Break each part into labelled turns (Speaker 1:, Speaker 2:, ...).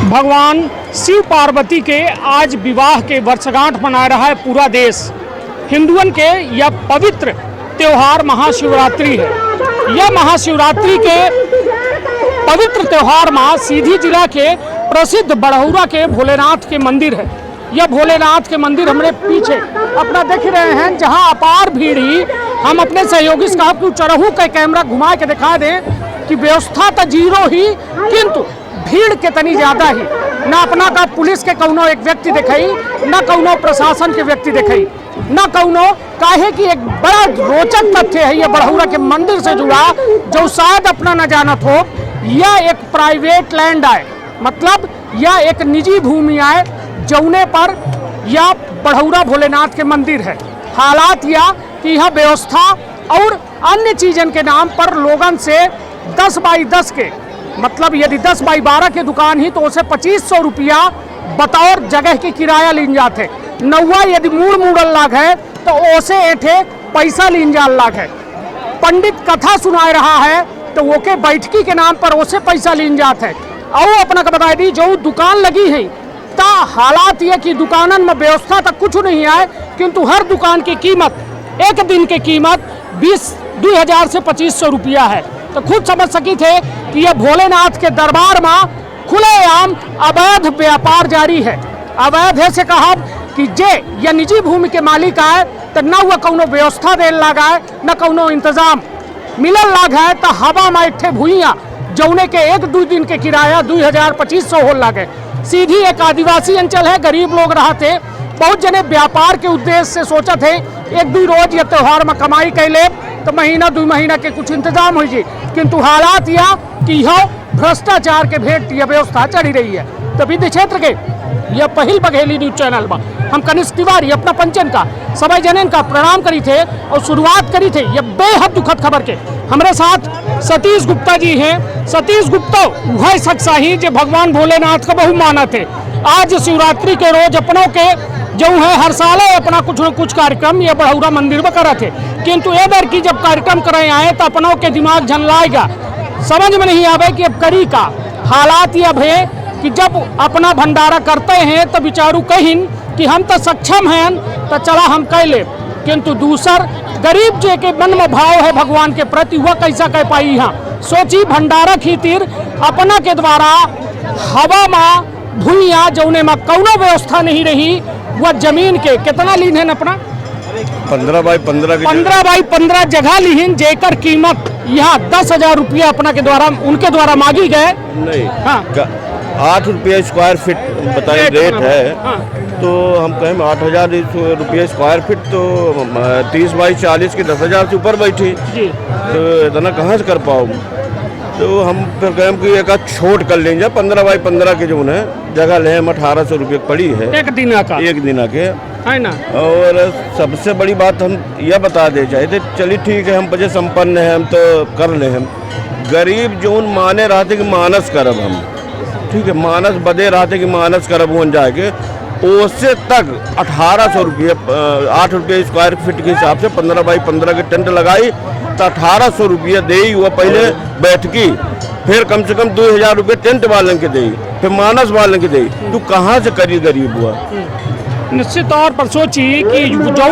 Speaker 1: भगवान शिव पार्वती के आज विवाह के वर्षगांठ मना रहा है पूरा देश। हिंदुओं के यह पवित्र त्यौहार महाशिवरात्रि है। यह महाशिवरात्रि के पवित्र त्यौहार में सीधी जिला के प्रसिद्ध बड़हौरा के भोलेनाथ के मंदिर है। यह भोलेनाथ के मंदिर हमारे पीछे अपना देख रहे हैं, जहां अपार भीड़ ही। हम अपने सहयोगी से कहा कि चढ़हू का कैमरा घुमा के दिखा दें कि व्यवस्था तो जीरो ही, किंतु भीड़ कितनी ज्यादा ही। न अपना का पुलिस के कौनो एक व्यक्ति दिखाई, न कौनो प्रशासन के व्यक्ति दिखाई, न कौनो काहे कि एक बड़ा रोचक तथ्य है। यह बड़हौरा के मंदिर से जुड़ा, जो शायद अपना न जानत हो, यह एक प्राइवेट लैंड है, मतलब यह एक निजी भूमि है, जौने पर यह बड़हौरा भोलेनाथ के मंदिर है। हालात यह कि यह व्यवस्था और अन्य चीजन के नाम पर लोगन से 10 बाई 10 के, मतलब यदि 10 बाई 12 की दुकान ही तो उसे 2500 रुपया बतौर जगह के किराया लीन जाते। नौवा यदि मूड़ल लाग है तो उसे ऐठे पैसा लीन जाल लाग है। पंडित कथा सुना रहा है तो वो के बैठकी के नाम पर उसे पैसा लीन जाते है। और अपना का बता दी जो दुकान लगी है ता हालात ये कि दुकानन में व्यवस्था तक कुछ नहीं है, किंतु हर दुकान की कीमत एक दिन की कीमत 2000 से 2500 रुपया है। तो खुद समझ सकी थे कि यह भोलेनाथ के दरबार में खुलेआम अवैध व्यापार जारी है। अवैध है से कहा कि जे या निजी भूमि के मालिक आए तो न वह कौनो व्यवस्था दे लगा है, न कौनो इंतजाम मिलल लाग है। तो हवा में इट्ठे भूइया जौने के 1-2 दिन के किराया 2000-2500 हो लागे। सीधी एक आदिवासी अंचल है, गरीब लोग रहते। बहुत जने व्यापार के उद्देश्य से सोचा थे 1-2 रोज या त्योहार में कमाई कैले तो महीना 2 महीना के कुछ इंतजाम हो जाए, किंतु हालात यह कि यह भ्रष्टाचार के भेंट यह व्यवस्था चढ़ी रही है। तो विधि क्षेत्र के यह पहल बघेली न्यूज चैनल में हम कनिष्ठ तिवारी अपना पंचन का सभी जनन का प्रणाम करी थे और शुरुआत करी थे यह बेहद दुखद खबर के। हमारे साथ सतीश गुप्ता जी हैं। सतीश गुप्ता वह शख्स ही जो भगवान भोलेनाथ का बहु माना थे। आज शिवरात्रि के रोज अपनों के जो है हर साल अपना कुछ न कुछ कार्यक्रम ये बड़हौरा मंदिर में करा थे, किंतु ए बार की जब कार्यक्रम कराए आए तो अपनों के दिमाग झनलाएगा, समझ में नहीं आवे कि अब करी का। हालात ये अब है कि जब अपना भंडारा करते हैं तो विचारू कहिन कि हम तो सक्षम हैं तो चला हम कह ले, किंतु दूसर गरीब जे के मन में भाव है भगवान के प्रति वह कैसा कह पाई। यहाँ सोची भंडारा खीतिर अपना के द्वारा हवा में भूइया जौने में कौनो व्यवस्था नहीं रही, वह जमीन के कितना लीन है अपना
Speaker 2: 15 बाई
Speaker 1: 15 जगह लीन, जेकर कीमत यहाँ 10,000 रुपया अपना के द्वारा उनके द्वारा मांगी गए।
Speaker 2: नहीं,
Speaker 1: हाँ
Speaker 2: 8 रुपये स्क्वायर फीट बताइए रेट है। हाँ। तो हम कहें 8,000 रुपये स्क्वायर फीट, तो 30 बाई 40 की 10,000 से ऊपर बैठी जी। तो इतना कहाँ से कर पाओ। तो हम फिर कहें कि एक छोट कर लेंगे 15 बाई 15 के जो है जगह ले हम 1800 रुपये पड़ी है एक दिन के है ना। और सबसे बड़ी बात हम यह बता दे चाहते, चलिए ठीक है हम बजे संपन्न हैं हम तो कर ले। हम गरीब जो माने रहते कि मानस करब हम, ठीक है मानस बदे रहते कि मानस करब हो जाएंगे उससे तक 1800 रुपये 8 रुपये स्क्वायर फीट के हिसाब से 15 बाई 15 के टेंट लगाई तो 1800 रुपये दे हुआ पहले बैठकी, फिर कम से कम 2000 रुपये टेंट वाले के दे, फिर मानस वाले के दे। तू कहाँ से करी गरीब हुआ।
Speaker 1: निश्चित तौर पर सोची कि जो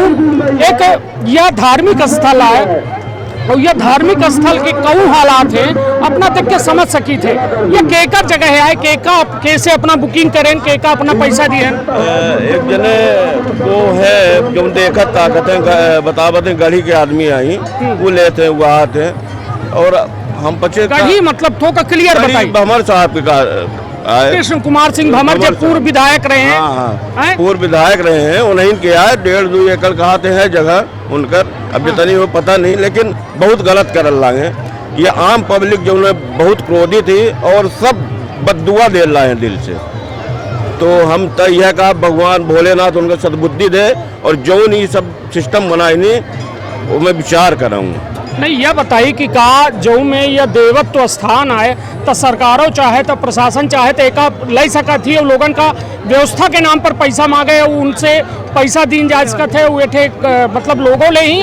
Speaker 1: एक यह धार्मिक स्थल है और यह धार्मिक स्थल के कई हालात हैं अपना देख के समझ सकी थे। ये केकर जगह है, केका कैसे अपना बुकिंग करें, केका अपना पैसा दिए।
Speaker 2: एक जने वो है जो देखा ताकत है बतावत गढ़ी के आदमी आई वो लेते हैं वो आते हैं और हम पचे
Speaker 1: गढ़ी मतलब तो का क्लियर बताइए।
Speaker 2: भमर साहब का
Speaker 1: कृष्ण कुमार सिंह भमर जब पूर्व विधायक रहे हैं।
Speaker 2: हाँ, पूर्व विधायक रहे हैं उन्हीं के आए 1.5-2 एकड़ कहते हैं जगह उनकर, अब जितनी वो पता नहीं, लेकिन बहुत गलत कर लागे। ये आम पब्लिक जो बहुत क्रोधित थी और सब बद्दुआ दे रहे हैं दिल से। तो हम तो यह कहा भगवान भोलेनाथ उनका सद्बुद्धि दे और जो नहीं सब सिस्टम बनाए नहीं वो मैं विचार कराऊँ।
Speaker 1: नहीं यह बताइए कि का जो में यह देवत्व स्थान आए तो सरकारों चाहे तो प्रशासन चाहे तो एक ले सका थी और लोगन का व्यवस्था के नाम पर पैसा मांगे उनसे पैसा दीन जा सकत है वो मतलब लोगों ले ही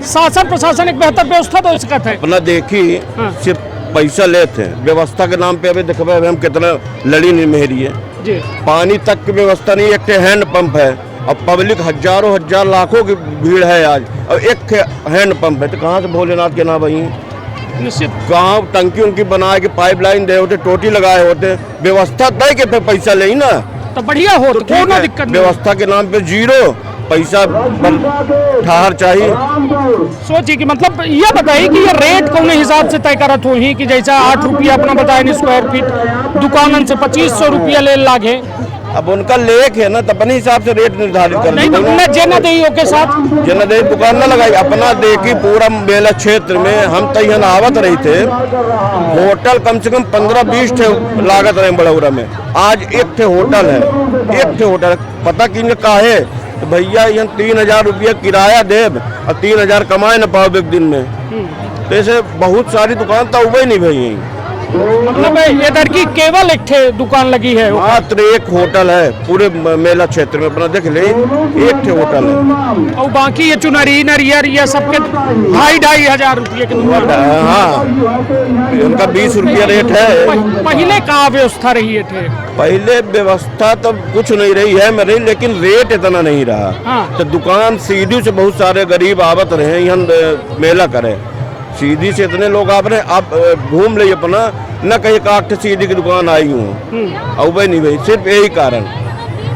Speaker 1: शासन प्रशासन एक बेहतर व्यवस्था दे सकत है।
Speaker 2: अपना देखी हाँ। सिर्फ पैसा लेते हैं व्यवस्था के नाम पे। अभी देखो हम कितना लड़ी नहीं मेहरी है
Speaker 1: जी।
Speaker 2: पानी तक की व्यवस्था नहीं, एक हैंड पंप है। अब पब्लिक हजारों हजार लाखों की भीड़ है आज, और एक हैंड पंप है, तो कहाँ से भोलेनाथ के नाम वही
Speaker 1: निश्चित।
Speaker 2: कहाँ टंकी उनकी बना के पाइपलाइन दे होते, टोटी लगाए होते, व्यवस्था तय के पे पैसा ले ना
Speaker 1: तो बढ़िया हो, तो कोई ना दिक्कत नहीं।
Speaker 2: व्यवस्था के नाम पे जीरो पैसा ठहर चाहिए।
Speaker 1: सोचिए कि मतलब ये बताइए कि ये रेट कौन हिसाब से तय करत हो ही कि जैसा 8 रुपया अपना बताए स्क्वायर फीट, दुकानन से 2500 रुपया ले लागे।
Speaker 2: अब उनका लेख है ना, तो अपने हिसाब से रेट निर्धारित कर
Speaker 1: नहीं तो उन्हें जेना दे के साथ
Speaker 2: जेना दे दुकान ना लगाई, अपना देखी पूरा मेला क्षेत्र में। हम तो यहाँ आवत रही थे, होटल कम से कम 15-20 थे लागत रहे बड़ौरा में। आज एक थे होटल है, एक थे होटल, पता कि का है तो भैया यहाँ 3000 रुपया किराया दे और 3000 कमाए न पाओ एक दिन में। तो ऐसे बहुत सारी दुकान तो उबे नहीं भई।
Speaker 1: मतलब इधर की केवल एक दुकान लगी है,
Speaker 2: मात्र एक होटल है पूरे मेला क्षेत्र में, अपना देख ले एक होटल है।
Speaker 1: और बाकी ये चुनरी नरियर ये सबके 2,500 हजार रुपये की दुकान।
Speaker 2: हाँ, उनका 20 रुपया रेट है।
Speaker 1: पहले का व्यवस्था रही थे?
Speaker 2: पहले व्यवस्था तो कुछ नहीं रही है मेरी, लेकिन रेट इतना नहीं रहा।
Speaker 1: हाँ।
Speaker 2: तो दुकान सीधी से बहुत सारे गरीब आवत रहे यहाँ मेला करे, सीधी से इतने लोग आप रहे, आप घूम ले अपना न कहीं काट सीधी की दुकान आई हूँ और भाई नहीं भाई, सिर्फ यही कारण।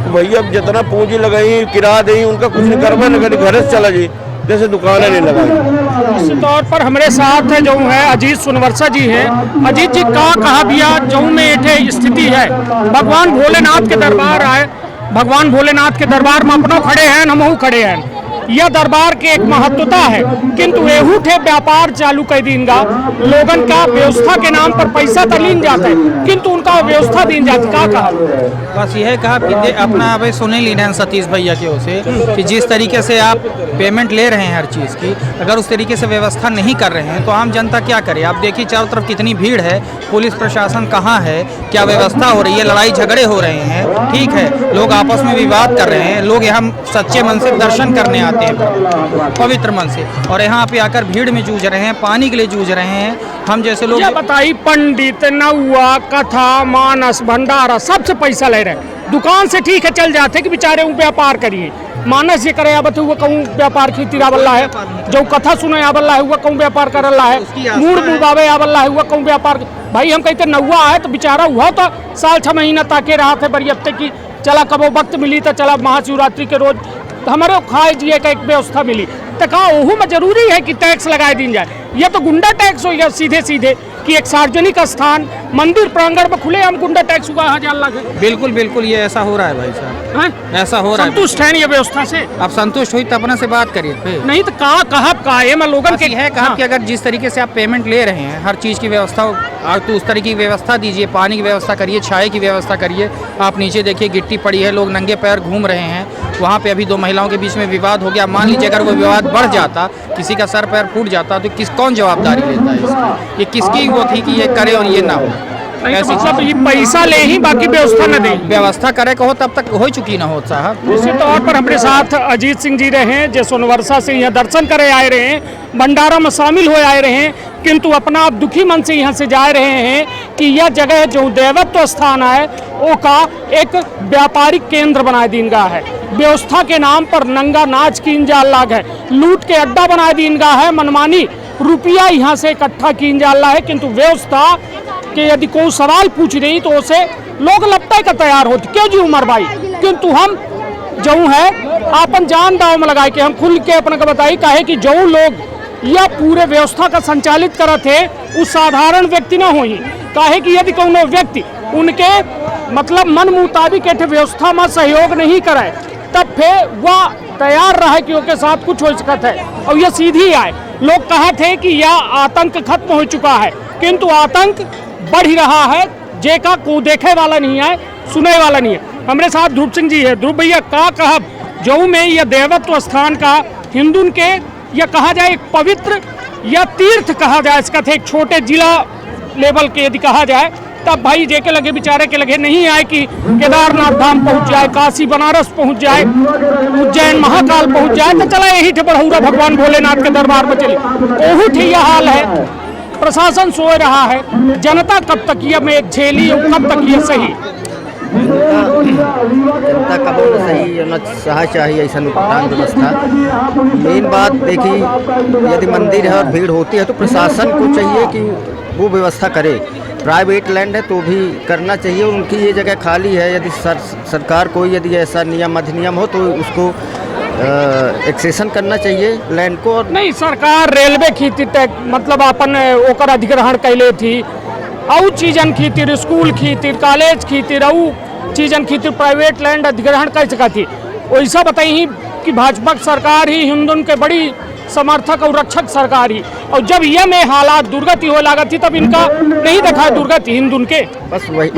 Speaker 2: तो भैया जितना पूंजी लगाई किराया दी, उनका कुछ नहीं करवा न करी, घर से चला जी, जैसे दुकानें नहीं लगाई।
Speaker 1: इस तौर पर हमारे साथ है जो है अजीत सोनवर्षा जी हैं। अजीत जी का कहा भैया जो में एक स्थिति है, भगवान भोलेनाथ के दरबार आए, भगवान भोलेनाथ के दरबार में अपनों खड़े हैं, हमहू खड़े हैं। यह दरबार के एक महत्वता है, किंतु एहू थे व्यापार चालू कर दीनगा लोगन का व्यवस्था के नाम पर पैसा तो लीन जाता है, किंतु उनका व्यवस्था दीन जाती। का कहा
Speaker 3: बस यह कहा कि अपना अभी सुने ली हैं सतीश भैया के ओर से कि जिस तरीके से आप पेमेंट ले रहे हैं हर चीज़ की, अगर उस तरीके से व्यवस्था नहीं कर रहे हैं तो आम जनता क्या करे। आप देखिए चारों तरफ कितनी भीड़ है, पुलिस प्रशासन कहाँ है, क्या व्यवस्था हो रही है, लड़ाई झगड़े हो रहे हैं, ठीक है, लोग आपस में विवाद कर रहे हैं, लोग यहाँ सच्चे मन से दर्शन करने आते हैं पवित्र मन से, और यहाँ पे आकर भीड़ में जूझ रहे हैं, पानी के लिए जूझ रहे हैं। हम जैसे लोग
Speaker 1: बताइए, पंडित नौआ कथा मानस भंडारा सबसे पैसा ले रहे हैं। दुकान से ठीक है चल जाते कि बेचारे व्यापार करिए, मानस ये करे आबत हुआ कहूँ व्यापार खेती आवल्ला है, जो कथा सुने आवल्ला है हुआ कहूँ व्यापार करल्ला है, मूड मुबावे आवल्ला है हुआ कहूँ व्यापार। भाई हम कहते नौआ है तो बेचारा हुआ तो साल 6 महीना ताके रहा थे बरियत्ते की, चला कबो वक्त मिली तो चला महाशिवरात्रि के रोज हमारे खाए जिए का एक व्यवस्था मिली, तो कहा ओहू में जरूरी है कि टैक्स लगाए दी जाए। यह तो गुंडा टैक्स हो गया सीधे सीधे कि एक सार्वजनिक स्थान मंदिर प्रांगण में खुले हम गुंडा टैक्स हुआ 1000 लाख।
Speaker 3: बिल्कुल बिल्कुल ये ऐसा हो रहा है भाई साहब, ऐसा हो रहा है।
Speaker 1: संतुष्ट है ये व्यवस्था से?
Speaker 3: आप संतुष्ट हुई तो अपने से बात करिए,
Speaker 1: नहीं तो कहा मैं लोगन के
Speaker 3: है कहा कि अगर जिस तरीके से आप पेमेंट ले रहे हैं हर चीज़ की व्यवस्था, तो उस तरीके की व्यवस्था दीजिए, पानी की व्यवस्था करिए, छाए की व्यवस्था करिए। आप नीचे देखिए गिट्टी पड़ी है, लोग नंगे पैर घूम रहे हैं, वहाँ पे अभी 2 महिलाओं के बीच में विवाद हो गया। मान लीजिए अगर वो विवाद बढ़ जाता, किसी का सर पैर फूट जाता, तो कौन जवाबदारी लेता है इसकी? ये किसकी वो थी कि ये करे और ये ना हो?
Speaker 1: ऐसी मतलब ये पैसा ले ही बाकी व्यवस्था न दे,
Speaker 3: व्यवस्था करे कहो तब तक हो चुकी ना हो साहब।
Speaker 1: उसी तौर पर हमारे साथ अजीत सिंह जी रहे हैं जो सोनवर्षा से यहाँ दर्शन करे आए रहे हैं, भंडारा में शामिल हो आए रहे हैं, किंतु अपना आप दुखी मन से यहाँ से जा रहे हैं कि यह जगह जो देवत्व स्थान है वो का एक व्यापारिक केंद्र बना दीनगा है। व्यवस्था के नाम पर नंगा नाच की इंजाल है, लूट के अड्डा बना दीनगा है, मनमानी रुपया यहाँ से इकट्ठा की इंजाल है, किंतु व्यवस्था के यदि कोई सवाल पूछ रही तो उसे लोग लपटे का तैयार होते क्यों जी उमर भाई, किंतु हम जो है अपन जान दाव में लगा के हम खुल के अपने को बताई काहे कि जो लोग या पूरे व्यवस्था का संचालित करत है उस साधारण व्यक्ति ना होई, काहे कि यदि कोनो व्यक्ति उनके मतलब मन मुताबिक एक व्यवस्था में सहयोग नहीं करे तब फिर वह तैयार रहे कि उसके साथ कुछ हो सकता है। और यह सीधी आए, लोग कहते हैं कि यह आतंक खत्म हो चुका है, किंतु आतंक बढ़ ही रहा है, जेका को देखे वाला नहीं है, सुने वाला नहीं है। हमारे साथ ध्रुव सिंह जी है। ध्रुव भैया का कहब जो में यह देवत्व स्थान का हिंदुन के यह कहा जाए एक पवित्र या तीर्थ कहा जाए, इसका थे एक छोटे जिला लेवल के यदि कहा जाए तब भाई जे के लगे बेचारे के लगे नहीं आए कि केदारनाथ धाम पहुंच जाए, काशी बनारस पहुंच जाए, उज्जैन महाकाल पहुंच जाए, तो चला यही थे बढ़ौरा भगवान भोलेनाथ के दरबार में चले, ओहू ठी यह हाल है। प्रशासन सो रहा है, जनता कब तक ये में झेली और कब तक ये सही?
Speaker 4: जनता कबो न सही न सहा चाहिए ऐसा नुकसान व्यवस्था। मेन बात देखी, यदि मंदिर है और भीड़ होती है तो प्रशासन को चाहिए कि वो व्यवस्था करे। प्राइवेट लैंड है तो भी करना चाहिए, उनकी ये जगह खाली है। यदि सरकार कोई यदि ऐसा नियम अधिनियम हो तो उसको एक्सेशन करना चाहिए लैंड को। और
Speaker 1: नहीं, सरकार रेलवे खींची मतलब अपन ओकर अधिग्रहण कैले थी, और चीजन खींची, स्कूल खींची, कॉलेज खींची, और चीजन खींची, प्राइवेट लैंड अधिग्रहण कर सका थी। वैसा बताई कि भाजपा सरकार ही हिंदुन के बड़ी समर्थक और रक्षक सरकार ही, और जब ये में हालात दुर्गति हो लगा थी तब इनका नहीं देखा दुर्गति हिंदुन के।
Speaker 4: बस वही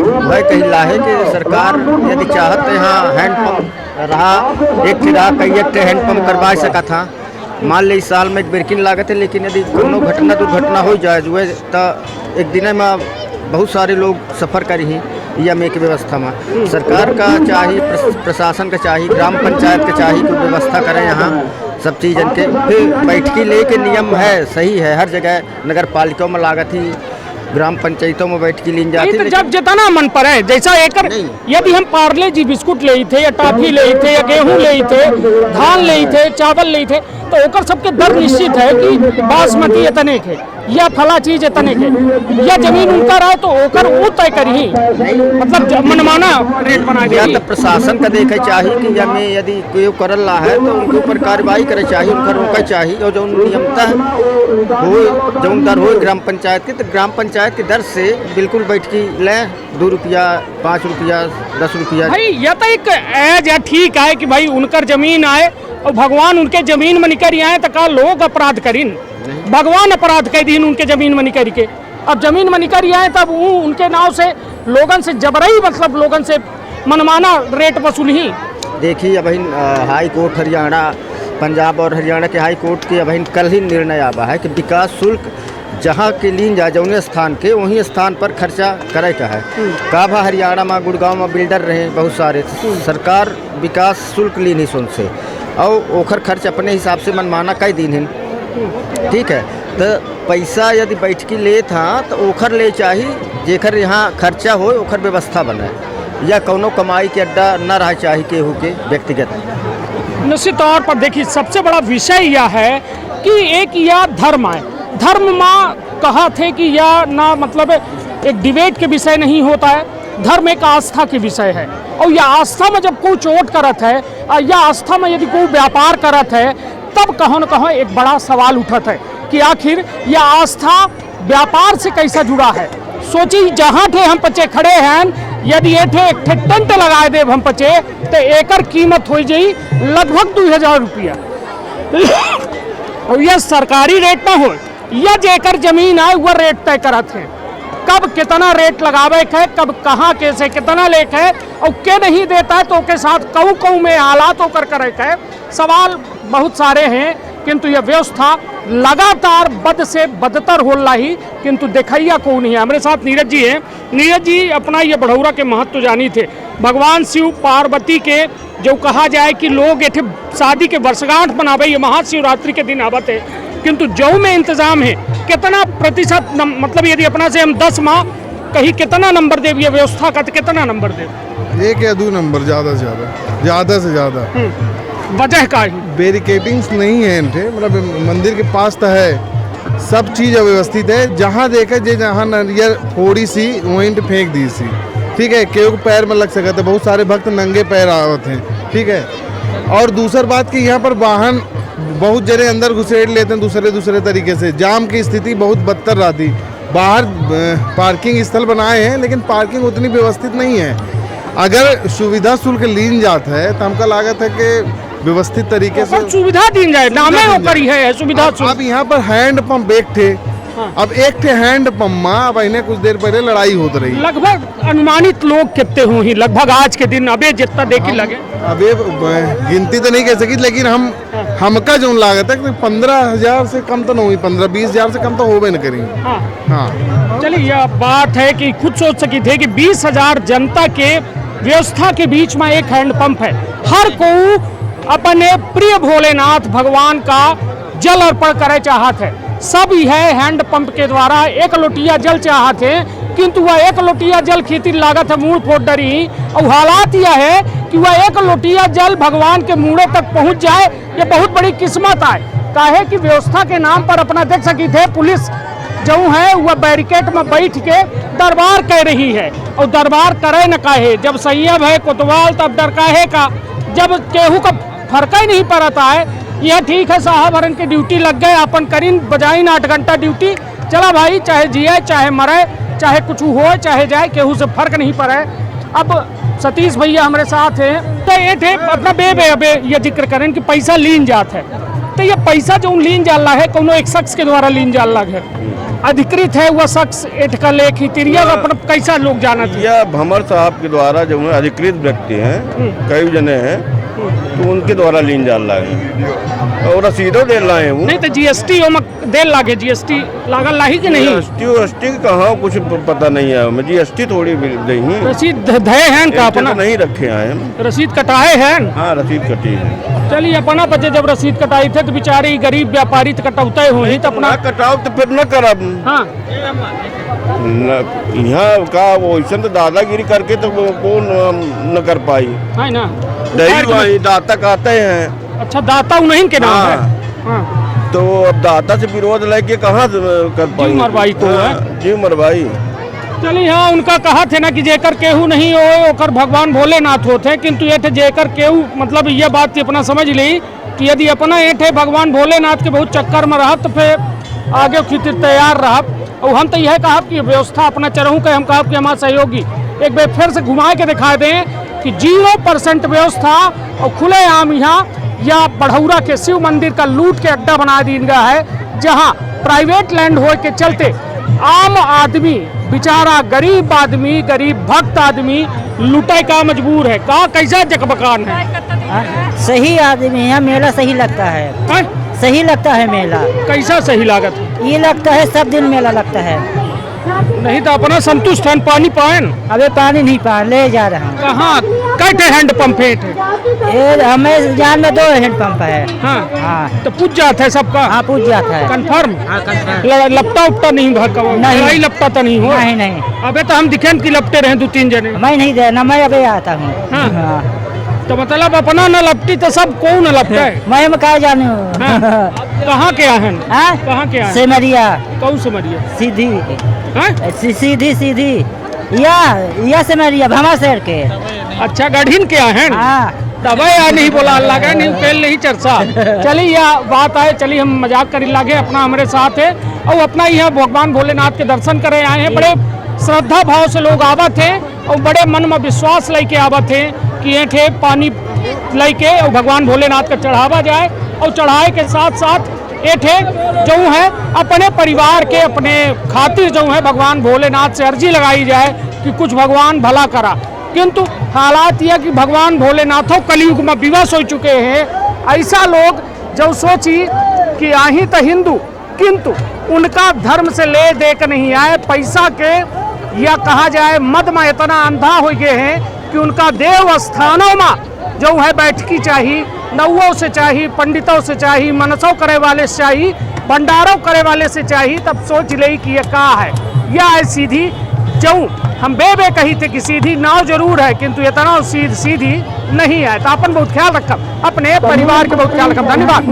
Speaker 4: कहिला है कि सरकार यदि चाहते यहाँ हैंडपम्प रहा, एक रहा कई एक हैंडपम्प करवा सका था। मान ली इस साल में एक बेरकिन लागत है, लेकिन यदि कोनो घटना दुर्घटना हो जाए जो तो एक दिन में बहुत सारे लोग सफ़र करी या में की व्यवस्था में। सरकार का चाहिए, प्रशासन का चाहिए, ग्राम पंचायत का चाहिए कि व्यवस्था करें यहाँ सब चीज़ के। फिर बैठकी ले के नियम है, सही है, हर जगह नगर पालिकाओं में लागत ही, ग्राम पंचायतों में बैठकी ली जाती है।
Speaker 1: जब जितना मन पर है, जैसा एकर यदि हम पार्ले जी बिस्कुट ले थे या टॉफी ले थे या गेहूं ले थे, धान ले थे, चावल ले थे, तो ओकर सबके दर निश्चित है कि बासमती इतने के या फला चीज इतने के, या जमीन उनका रहा तो ओकर वो तय करी, मतलब मनमाना रेट बना दिया।
Speaker 4: तो प्रशासन का देखे चाहिए कि या में यदि कोई करल रहा है तो उनके ऊपर कार्रवाई करे चाहिए, उनका रोका चाहिए, और जो नियमता हो जो दर हो ग्राम पंचायत की, तो ग्राम पंचायत की दर से बिल्कुल बैठकी लें, 2 रुपया, 5 रुपया, 10 रुपया।
Speaker 1: भाई यह तो एक एज है, ठीक है कि भाई उनकर जमीन आए और भगवान उनके जमीन में निकल आए तो का लोग अपराध करीन, भगवान अपराध कर दिन उनके जमीन में निकल के। अब जमीन में निकल आए तब वो उनके नाव से लोगन से जबरई, मतलब लोगन से मनमाना रेट वसूल ही।
Speaker 4: देखिए अब हाई कोर्ट हरियाणा, पंजाब और हरियाणा के हाई कोर्ट के अब कल ही निर्णय आवा है कि विकास शुल्क जहाँ के लीन जा जौने स्थान के वहीं स्थान पर खर्चा करे का है। काभा हरियाणा में गुड़गांव में बिल्डर रहे बहुत सारे, सरकार विकास शुल्क ली नहीं सुन से, और ओखर खर्च अपने हिसाब से मनमाना कई दिन है, ठीक है। तो पैसा यदि बैठकी ले था तो ओखर ले चाहिए जेखर यहाँ खर्चा हो, ओखर व्यवस्था बने, या कोनो कमाई के अड्डा न रहा चाहिए केहू के व्यक्तिगत।
Speaker 1: निश्चित तौर पर देखिए, सबसे बड़ा विषय यह है कि एक यह धर्म है, धर्म माँ कहा थे कि यह ना मतलब एक डिबेट के विषय नहीं होता है, धर्म एक आस्था के विषय है, और यह आस्था में जब कोई चोट करत है या आस्था में यदि कोई व्यापार करत है, तब कहो न कहो एक बड़ा सवाल उठत है कि आखिर यह आस्था व्यापार से कैसा जुड़ा है। सोची जहाँ थे हम पचे खड़े हैं, यदि ये थे एक टेंट लगा दे हम पचे तो एकर कीमत हो जाई लगभग 2000 रुपया, और यह सरकारी रेट ना हो, यह जेकर जमीन है वह रेट तय करत है, कब कितना रेट लगावे है, कब कहाँ कैसे कितना लेख है, और के नहीं देता है तो के साथ कऊ कऊ में हालात होकर करे है। सवाल बहुत सारे हैं, किंतु यह व्यवस्था लगातार बद से बदतर हो रही, किंतु देखैया को नहीं है। हमारे साथ नीरज जी हैं। नीरज जी अपना ये बढ़ौरा के महत्व जानी थे, भगवान शिव पार्वती के जो कहा जाए कि लोग ये शादी के वर्षगांठ मनावे, ये महाशिवरात्रि के दिन आवत है, किंतु जो में इंतजाम है कितना प्रतिशत, मतलब यदि अपना से हम 10 माह कहीं कितना नंबर दे, ये व्यवस्था का तो कितना नंबर दे?
Speaker 5: 1 या 2 नंबर, ज़्यादा से ज़्यादा।
Speaker 1: वजह का ही
Speaker 5: बैरिकेडिंग्स नहीं है इनके, मतलब मंदिर के पास तो है, सब चीज़ अव्यवस्थित है, जहाँ देखे जहाँ नारियल थोड़ी सी वहीं पे फेंक दी सी, ठीक है, केहू पैर में लग सकते, बहुत सारे भक्त नंगे पैर आवत हैं, ठीक है। और दूसरी बात कि यहाँ पर वाहन बहुत जने अंदर घुसेड़ लेते हैं दूसरे तरीके से, जाम की स्थिति बहुत बदतर रहती। बाहर पार्किंग स्थल बनाए हैं लेकिन पार्किंग उतनी व्यवस्थित नहीं है। अगर सुविधा शुल्क लीन जाता है तो हमका लागत है कि व्यवस्थित तरीके से
Speaker 1: सुविधा दी जाए, नामे ऊपर ही है सुविधा।
Speaker 5: अब यहाँ पर हैंड पंप एक थे, अब एक थे हैंड पंप में, अब इन्हें कुछ देर पहले लड़ाई होती रही।
Speaker 1: लगभग अनुमानित लोग कितने हुए लगभग आज के दिन, अबे जितना देखी लगे,
Speaker 5: अबे गिनती तो नहीं कह सकी, लेकिन हमका जो लागत है 15,000 से कम तो नहीं हुई, 15-20 हज़ार से कम तो होबे न करी। हाँ
Speaker 1: चलिए, यह बात है कि खुद सोच सकी थे कि 20,000 जनता के व्यवस्था के बीच में एक हैंडपंप है, हर को अपने प्रिय भोलेनाथ भगवान का जल अर्पण करे चाहत है, सब यह हैंड पंप के द्वारा एक लोटिया जल चाहते किंतु वह एक लोटिया जल खेती लागत है मूड़ फोड़ डरी। और हालात यह है कि वह एक लोटिया जल भगवान के मूड़े तक पहुंच जाए, ये बहुत बड़ी किस्मत आए। काहे कि व्यवस्था के नाम पर अपना देख सकी थे पुलिस जो है वह बैरिकेड में बैठ के दरबार कह रही है। और दरबार करे न काहे, जब संयम है कोतवाल तब डर काहे का, जब केहू का फर्क ही नहीं पड़ता है। यह ठीक है साहब हरन की ड्यूटी लग गए, अपन करीन बजाइन 8 घंटा ड्यूटी, चला भाई चाहे जिए चाहे मरे चाहे कुछ हो चाहे जाए, केहू से फर्क नहीं पड़े। अब सतीश भैया हमारे साथ हैं, तो ये थे अपना बे ये जिक्र करें कि पैसा लीन जात है, तो ये पैसा जो लीन जाला है कोनो एक शख्स के द्वारा लीन जाला है, अधिकृत है वह शख्स एटका लेखी तिरिया अपन कैसा लोग जाना था?
Speaker 2: यह भंवर साहब के द्वारा जो है अधिकृत व्यक्ति हैं, कई जने हैं, तो उनके द्वारा लीन जाल लागे और रसीदों दे लाए वो।
Speaker 1: नहीं तो जीएसटी दे लागे, जीएसटी लागल लाही कि नहीं?
Speaker 2: जीएसटी कहाँ कुछ पता नहीं है हमें, जीएसटी थोड़ी नहीं।
Speaker 1: रसीद धये हैं का अपना?
Speaker 2: नहीं रखे हैं,
Speaker 1: रसीद कटाए हैं?
Speaker 2: हाँ रसीद कटी है।
Speaker 1: चलिए अपना बच्चे जब रसीद कटाई थे तो बेचारे गरीब व्यापारी तो कटौते हुए तो अपना
Speaker 2: कटाओ तो फिर न करब।
Speaker 1: हाँ
Speaker 2: यहाँ का वो ऐसा तो दादागिरी करके तो कौन न कर पाई
Speaker 1: है ना,
Speaker 2: वही दाता कहते हैं।
Speaker 1: अच्छा दाता नहीं के नाम है। हाँ।
Speaker 2: तो अब दाता से विरोध लेके कहाँ कर पाई?
Speaker 1: जीव मरवाई तो है,
Speaker 2: जीव मरवाई।
Speaker 1: चलिए हाँ उनका कहा थे ना कि जेकर केहू नहीं हो ओकर भगवान भोलेनाथ होते, किंतु ये थे जेकर केहू मतलब ये बात अपना समझ ली कि यदि अपना ये थे भगवान भोलेनाथ के बहुत चक्कर में रहा तो फिर आगे खातिर तैयार रहा। और हम तो यह कहा कि व्यवस्था अपना चरहूँ के हम कहा कि हमारे सहयोगी एक बार फिर से घुमा के दिखा दें कि 0% व्यवस्था और खुले आम यहाँ या बढ़ौरा के शिव मंदिर का लूट के अड्डा बना दी गया है, जहाँ प्राइवेट लैंड हो के चलते आम आदमी बेचारा गरीब आदमी गरीब भक्त आदमी लुटे का मजबूर है। का कैसा जकबकान है?
Speaker 6: सही आदमी है, मेला सही लगता है। सही लगता है मेला।
Speaker 1: कैसा सही लागत?
Speaker 6: ये लगता है सब दिन मेला लगता है।
Speaker 1: नहीं तो अपना संतुष्ट है पानी पाएन?
Speaker 6: अबे पानी नहीं पा ले जा रहा हूँ।
Speaker 1: कहाँ कैटे हैंड पंप है?
Speaker 6: ये हमें जान में 2 हैंड पंप है।
Speaker 1: हाँ
Speaker 6: हाँ
Speaker 1: तो पूछ जाता है सबका?
Speaker 6: हाँ पूछ जाता है।
Speaker 1: कंफर्म?
Speaker 6: हाँ कंफर्म।
Speaker 1: लपटा उपटा नहीं
Speaker 6: नहीं
Speaker 1: लपटा तो नहीं हो?
Speaker 6: नहीं नहीं।
Speaker 1: अबे तो हम दिखे कि लपटे रहे 2-3 जने।
Speaker 6: मैं नहीं दे ना, मैं अबे आता हूँ।
Speaker 1: हाँ। तो मतलब अपना न लपटी तो सब कौन लपटा है?
Speaker 6: मैं कहा जानू।
Speaker 1: कहाँ के हैं? कहाँ के हैं?
Speaker 6: सेमरिया।
Speaker 1: कौन सेमरिया?
Speaker 6: सीधी
Speaker 1: हाँ?
Speaker 6: सीधी सीधी या सेमरिया भमा शहर के।
Speaker 1: अच्छा गढ़ीन के हैं?
Speaker 6: हाँ
Speaker 1: तब या नहीं बोला अल्लाह का नहीं पहले नहीं चर्चा। चलिए यह बात है, चलिए हम मजाक कर लागे अपना हमारे साथ है और अपना यहाँ भगवान भोलेनाथ के दर्शन करे आए हैं। बड़े श्रद्धा भाव से लोग आवत हैं और बड़े मन में विश्वास लेके आवत हैं कि ये थे पानी लेके और भगवान भोलेनाथ का चढ़ावा जाए और चढ़ाए के साथ साथ ये थे जो है अपने परिवार के अपने खातिर जो है भगवान भोलेनाथ से अर्जी लगाई जाए कि कुछ भगवान भला करा। किंतु हालात यह कि भगवान भोलेनाथों कलयुग में विवश हो चुके हैं। ऐसा लोग जो सोची कि आही तो हिंदू किंतु उनका धर्म से ले दे कर नहीं आए, पैसा के या कहा जाए मद में इतना अंधा हो गए हैं कि उनका देव स्थानों में जो है बैठकी चाहिए, नौओं से चाहिए, पंडितों से चाहिए, मनसों करे वाले से चाहिए, भंडारों करे वाले से चाहिए। तब सोच ले कि ये का है या है सीधी जो हम बे कही थे कि सीधी नाव जरूर है किंतु इतना सीधी नहीं है। तो अपन बहुत ख्याल रखा, अपने परिवार के बहुत ख्याल रखा। धन्यवाद।